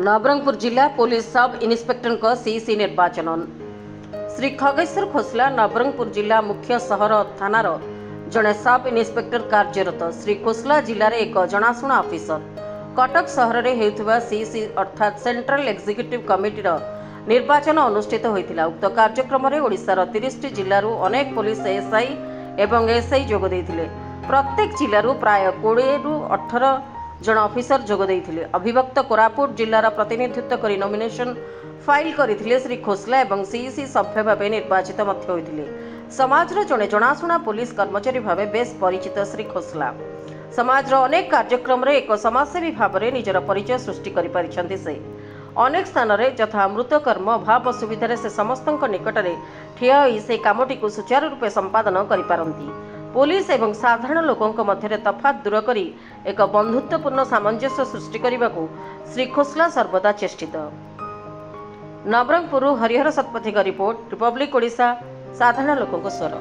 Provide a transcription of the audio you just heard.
नवरंगपुर जिला police sub inspector CC निर्वाचन श्री खगेश्वर खोसला नवरंगपुर जिला मुख्य सहर थानार जड़े सब इन्स्पेक्टर कार्यरत। श्री खोसला जिले में एक जनाशुना अफिसर कटक सहर में होता सीसी अर्थात सेंट्रल एग्जीक्यूटिव कमिटी निर्वाचन अनुष्ठित होता। उक्त कार्यक्रम में ओडिशार 30 जिलूर अनेक पुलिस एसआई एवं एसआई जोग देइथिले। प्रत्येक जिलूर प्राय 20 रु 18 जन अफिसर जोग देइथिले। अभिभक्त कोरापुट जिलार प्रतिनिधित्व कर नॉमिनेशन फाइल करथिले श्री खोसला एवं सीईसी सभ्य भाव निर्वाचित मध्य होइथिले। समाजर जड़े जनाशुना पुलिस कर्मचारी भाव बेस परिचित श्री खोसला समाजर अनेक कार्यक्रम रे एक समाजसेवी भाव में निजर परिचय सृष्टि करि परिछन्ति। से अनेक स्थान रे यथा मृतकर्म अभाव असुविधा से समस्त निकट में ठिया होई से कामटी को सुचारू रूपे संपादन करि पारंती। पुलिस एवं साधारण लोकों मध्य तफात दूर करी एक बंधुत्वपूर्ण सामंजस्य सृष्टि करने को श्री खोसला सर्वदा चेष्टित। नवरंगपुर हरिहर शतपथी रिपोर्ट, रिपब्लिक ओडिशा, साधारण लोकों स्वर।